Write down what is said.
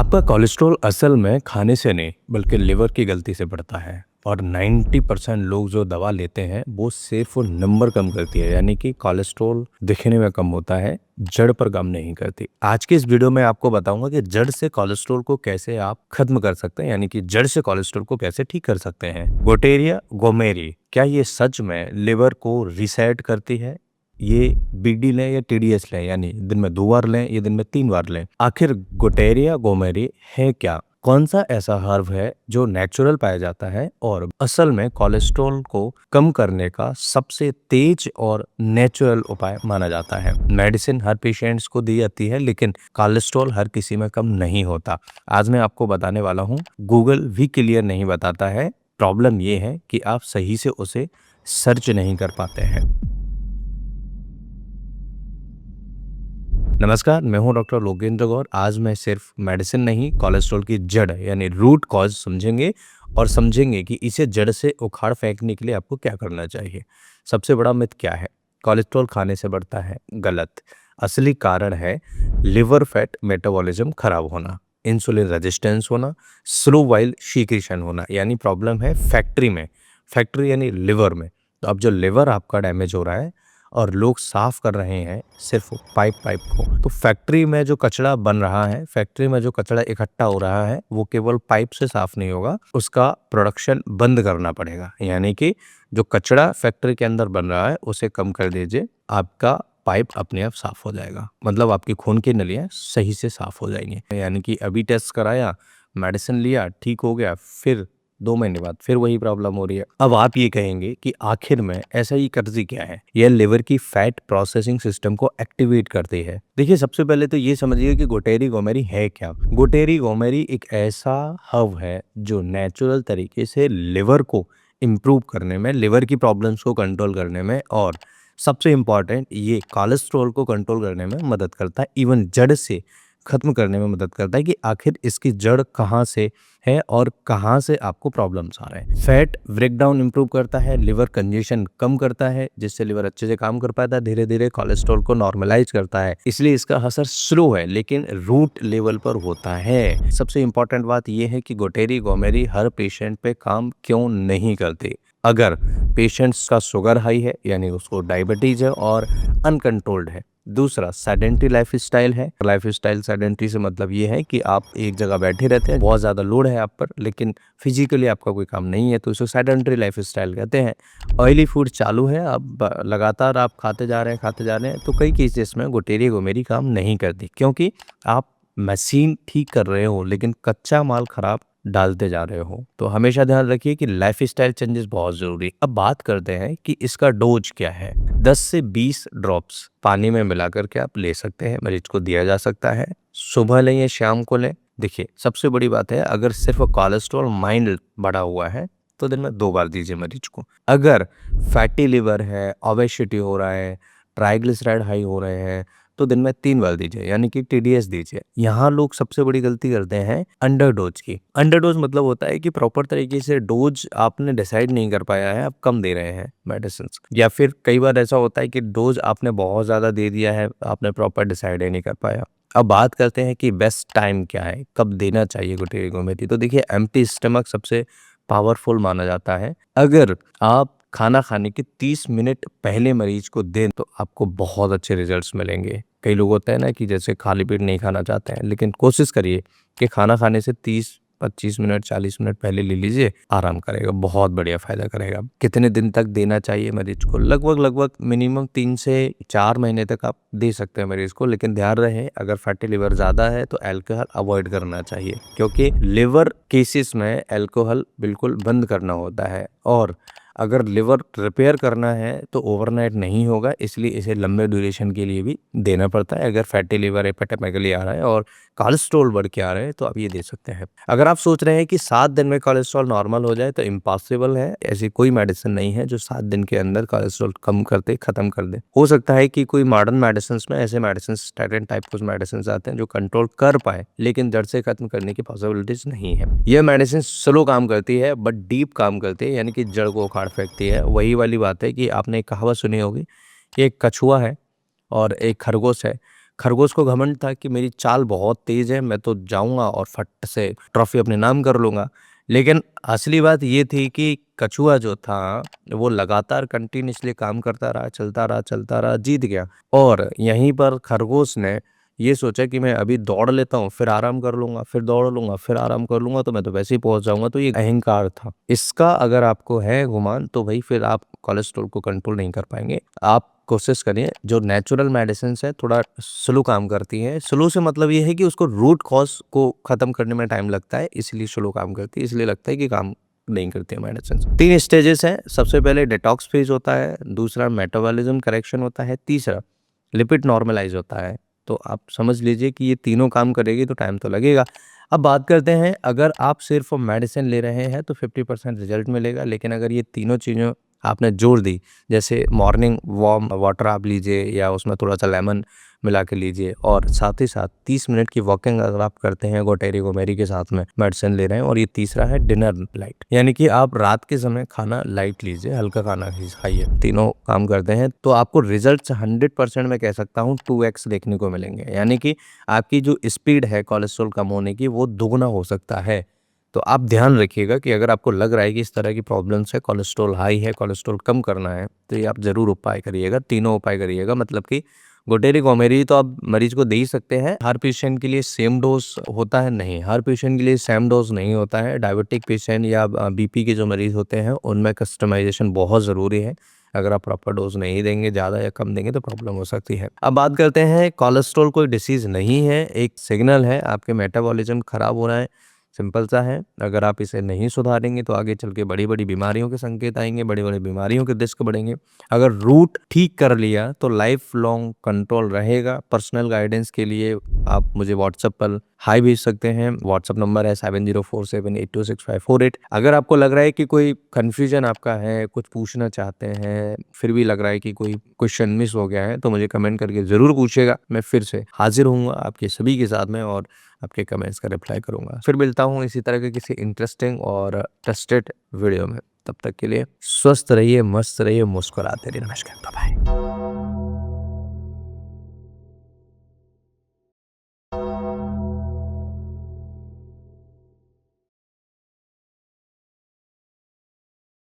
आपका कोलेस्ट्रॉल असल में खाने से नहीं बल्कि लिवर की गलती से बढ़ता है और 90% लोग जो दवा लेते हैं वो सिर्फ वो नंबर कम करती है, यानी कि कोलेस्ट्रॉल दिखने में कम होता है, जड़ पर कम नहीं करती। आज की इस वीडियो में आपको बताऊंगा कि जड़ से कोलेस्ट्रॉल को कैसे आप खत्म कर सकते हैं, यानी कि जड़ से कोलेस्ट्रॉल को कैसे ठीक कर सकते हैं। गोटेरिया गोमेरी, क्या ये सच में लिवर को रिसेट करती है? ये बीडी लें या टीडीएस लें, यानी दिन में 2 बार लें या दिन में 3 बार लें। आखिर गोटेरिया गोमेरी है क्या? कौन सा ऐसा हर्ब है जो नेचुरल पाया जाता है और असल में कोलेस्ट्रॉल को कम करने का सबसे तेज और नेचुरल उपाय माना जाता है। मेडिसिन हर पेशेंट्स को दी जाती है, लेकिन कोलेस्ट्रॉल हर किसी में कम नहीं होता। आज मैं आपको बताने वाला हूँ, गूगल भी क्लियर नहीं बताता है। प्रॉब्लम ये है कि आप सही से उसे सर्च नहीं कर पाते हैं। नमस्कार, मैं हूं डॉक्टर लोकेंद्र गौर। आज मैं सिर्फ मेडिसिन नहीं, कोलेस्ट्रॉल की जड़ यानी रूट कॉज समझेंगे और समझेंगे कि इसे जड़ से उखाड़ फेंकने के लिए आपको क्या करना चाहिए। सबसे बड़ा मिथ क्या है? कोलेस्ट्रॉल खाने से बढ़ता है। गलत। असली कारण है लिवर फैट मेटाबॉलिज्म खराब होना, इंसुलिन रेजिस्टेंस होना, स्लो वाइल सीक्रेशन होना, यानी प्रॉब्लम है फैक्ट्री में। फैक्ट्री यानी लिवर में। तो अब जो लिवर आपका डैमेज हो रहा है और लोग साफ कर रहे हैं सिर्फ पाइप को, तो फैक्ट्री में जो कचरा बन रहा है, फैक्ट्री में जो कचरा इकट्ठा हो रहा है, वो केवल पाइप से साफ नहीं होगा, उसका प्रोडक्शन बंद करना पड़ेगा। यानी कि जो कचरा फैक्ट्री के अंदर बन रहा है उसे कम कर दीजिए, आपका पाइप अपने आप साफ हो जाएगा। मतलब आपकी खून की नलियां सही से साफ हो जाएंगी। यानी कि अभी टेस्ट कराया, मेडिसिन लिया, ठीक हो गया, फिर 2 महीने बाद फिर वही प्रॉब्लम हो रही है। अब आप ये कहेंगे कि आखिर में ऐसा ही कर्जी क्या है? यह लिवर की फैट प्रोसेसिंग सिस्टम को एक्टिवेट करती है। देखिए, सबसे पहले तो ये समझिए कि गोटेरी गोमेरी है क्या। गोटेरी गोमेरी एक ऐसा हर्ब है जो नेचुरल तरीके से लिवर को इम्प्रूव करने में, लिवर की प्रॉब्लम्स को कंट्रोल करने में और सबसे इम्पॉर्टेंट ये कोलेस्ट्रॉल को कंट्रोल करने में मदद करता है। इवन जड़ से खत्म करने में मदद करता है कि आखिर इसकी जड़ कहाँ से है और कहाँ से आपको प्रॉब्लम्स आ रहे हैं। फैट ब्रेकडाउन इंप्रूव करता है, लिवर कंजेशन कम करता है, जिससे लिवर अच्छे से काम कर पाता है, धीरे धीरे कोलेस्ट्रॉल को नॉर्मलाइज करता है। इसलिए इसका असर स्लो है लेकिन रूट लेवल पर होता है। सबसे इंपॉर्टेंट बात यह है कि गोटेरी गोमेरी हर पेशेंट पे काम क्यों नहीं करती। अगर पेशेंट्स का शुगर हाई है, यानी उसको डायबिटीज है और अनकंट्रोल्ड है। दूसरा, सेडेंटरी लाइफस्टाइल है। लाइफस्टाइल सेडेंटरी से मतलब ये है कि आप एक जगह बैठे रहते हैं, बहुत ज़्यादा लोड है आप पर, लेकिन फिजिकली आपका कोई काम नहीं है, तो इसे सेडेंटरी लाइफस्टाइल कहते हैं। ऑयली फूड चालू है, अब लगातार आप खाते जा रहे हैं, तो कई केसेस में गोटेरी गोमेरी काम नहीं करती, क्योंकि आप मशीन ठीक कर रहे हो लेकिन कच्चा माल खराब डालते जा रहे हो। तो हमेशा ध्यान रखिए कि लाइफस्टाइल चेंजेस बहुत जरूरी। अब बात करते हैं कि इसका डोज क्या है। 10 से 20 ड्रॉप्स पानी में मिला करके आप ले सकते हैं, मरीज को दिया जा सकता है। सुबह लें या शाम को लें। देखिए, सबसे बड़ी बात है, अगर सिर्फ कोलेस्ट्रॉल माइल्ड बढ़ा हुआ है तो दिन में 2 बार दीजिए मरीज को। अगर फैटी लिवर है, ओबेसिटी हो रहा है, ट्राइग्लिसराइड हाई हो रहे हैं, तो दिन में 3 बार दीजिए, यानी कि टीडीएस दीजिए। यहाँ लोग सबसे बड़ी गलती करते हैं अंडर डोज की। अंडर डोज मतलब होता है कि प्रॉपर तरीके से डोज आपने डिसाइड नहीं कर पाया है, आप कम दे रहे हैं मेडिसिन, या फिर कई बार ऐसा होता है कि डोज आपने बहुत ज्यादा दे दिया है, आपने प्रॉपर डिसाइड ही नहीं कर पाया। अब बात करते हैं कि बेस्ट टाइम क्या है, कब देना चाहिए गोटेरी गोमेरी। तो देखिए, एम्प्टी स्टमक सबसे पावरफुल माना जाता है। अगर आप खाना खाने के 30 मिनट पहले मरीज को दें तो आपको बहुत अच्छे रिजल्ट्स मिलेंगे। कई लोग होते हैं ना कि जैसे खाली पेट नहीं खाना चाहते हैं, लेकिन कोशिश करिए कि खाना खाने से 30-25 मिनट 40 मिनट पहले ले लीजिए, आराम करेगा, बहुत बढ़िया फायदा करेगा। कितने दिन तक देना चाहिए मरीज को? लगभग मिनिमम 3 से 4 महीने तक आप दे सकते हैं मरीज को, लेकिन ध्यान रहे अगर फैटी लिवर ज्यादा है तो अल्कोहल अवॉइड करना चाहिए, क्योंकि लिवर केसेस में अल्कोहल बिल्कुल बंद करना होता है। और अगर लिवर रिपेयर करना है तो ओवरनाइट नहीं होगा, इसलिए इसे लंबे ड्यूरेशन के लिए भी देना पड़ता है। अगर फैटी लिवर एपिडेमिकली आ रहा है और कोलेस्ट्रॉल बढ़ के आ रहे हैं तो आप ये दे सकते हैं। अगर आप सोच रहे हैं कि 7 दिन में कोलेस्ट्रॉल नॉर्मल हो जाए तो इम्पॉसिबल है। ऐसी कोई मेडिसिन नहीं है जो 7 दिन के अंदर कोलेस्ट्रॉल कम कर दे, खत्म कर दे। हो सकता है कि कोई मॉडर्न मेडिसिन में ऐसे मेडिसिन, स्टेरॉइड टाइप कुछ मेडिसिन आते हैं जो कंट्रोल कर पाए, लेकिन जड़ से खत्म करने की पॉसिबिलिटीज नहीं है। यह मेडिसिन स्लो काम करती है बट डीप काम करती है, यानी कि जड़ को उखाड़ फेंकती है। वही वाली बात है कि आपने एक कहावत सुनी होगी कि एक कछुआ है और एक खरगोश है। खरगोश को घमंड था कि मेरी चाल बहुत तेज़ है, मैं तो जाऊँगा और फट से ट्रॉफ़ी अपने नाम कर लूँगा। लेकिन असली बात ये थी कि कछुआ जो था, वो लगातार कंटिन्यूअसली काम चलता रहा, जीत गया। और यहीं पर खरगोश ने ये सोचा कि मैं अभी दौड़ लेता हूँ, फिर आराम कर लूँगा, फिर दौड़ लूँगा, फिर आराम कर लूँगा, तो मैं तो वैसे ही पहुँच जाऊँगा। तो ये अहंकार था। इसका अगर आपको है गुमान, तो भई फिर आप कोलेस्ट्रॉल को कंट्रोल नहीं कर पाएँगे। आप कोशिश करिए, जो नेचुरल मेडिसिन्स हैं थोड़ा स्लो काम करती हैं। स्लो से मतलब ये है कि उसको रूट कॉज़ को ख़त्म करने में टाइम लगता है, इसलिए स्लो काम करती है, इसलिए लगता है कि काम नहीं करती है मेडिसिन्स। 3 स्टेजेस हैं, सबसे पहले डिटॉक्स फेज़ होता है, दूसरा मेटाबॉलिज़्म करेक्शन होता है, तीसरा लिपिड नॉर्मलाइज़ होता है। तो आप समझ लीजिए कि ये तीनों काम करेगी तो टाइम तो लगेगा। अब बात करते हैं, अगर आप सिर्फ़ मेडिसिन ले रहे हैं तो 50% रिज़ल्ट मिलेगा, लेकिन अगर ये तीनों चीज़ें आपने जोड़ दी, जैसे मॉर्निंग वार्म वाटर आप लीजिए या उसमें थोड़ा-सा लेमन मिला के लीजिए, और साथ ही साथ 30 मिनट की वॉकिंग अगर आप करते हैं गोटेरी गोमेरी के साथ में मेडिसिन ले रहे हैं, और ये तीसरा है डिनर लाइट, यानी कि आप रात के समय खाना लाइट लीजिए, हल्का खाना खाइए। तीनों काम करते हैं तो आपको रिजल्ट्स 100% मैं कह सकता हूँ 2x देखने को मिलेंगे, यानी कि आपकी जो स्पीड है कोलेस्ट्रॉल कम होने की वो दुगना हो सकता है। तो आप ध्यान रखिएगा कि अगर आपको लग रहा है कि इस तरह की प्रॉब्लम्स है, कोलेस्ट्रॉल हाई है, कोलेस्ट्रॉल कम करना है, तो ये आप ज़रूर उपाय करिएगा, तीनों उपाय करिएगा। मतलब कि गोटेरी गोमेरी तो आप मरीज को दे ही सकते हैं। हर पेशेंट के लिए सेम डोज़ होता है? नहीं, हर पेशेंट के लिए सेम डोज़ नहीं होता है। डायबिटिक पेशेंट या बीपी के जो मरीज़ होते हैं, उनमें कस्टमाइज़ेशन बहुत ज़रूरी है। अगर आप प्रॉपर डोज़ नहीं देंगे, ज़्यादा या कम देंगे तो प्रॉब्लम हो सकती है। अब बात करते हैं, कोलेस्ट्रॉल कोई डिसीज़ नहीं है, एक सिग्नल है, आपके मेटाबॉलिज़्म खराब हो रहा है, सिंपल सा है। अगर आप इसे नहीं सुधारेंगे तो आगे चल के बड़ी-बड़ी बीमारियों के संकेत आएँगे, बड़ी-बड़ी बीमारियों के रिस्क बढ़ेंगे। अगर रूट ठीक कर लिया तो लाइफ लॉन्ग कंट्रोल रहेगा। पर्सनल गाइडेंस के लिए आप मुझे व्हाट्सएप पर हाय भेज सकते हैं। व्हाट्सएप नंबर है 7047826548। अगर आपको लग रहा है कि कोई कन्फ्यूजन आपका है, कुछ पूछना चाहते हैं, फिर भी लग रहा है कि कोई क्वेश्चन मिस हो गया है, तो मुझे कमेंट करके ज़रूर पूछिएगा। मैं फिर से हाज़िर हूँगा आपके सभी के साथ में, और आपके कमेंट्स का रिप्लाई करूँगा। फिर मिलता हूँ इसी तरह के किसी इंटरेस्टिंग और ट्रस्टेड वीडियो में। तब तक के लिए स्वस्थ रहिए, मस्त रहिए, मुस्कुराते रहिए। नमस्कार, बाय बाय।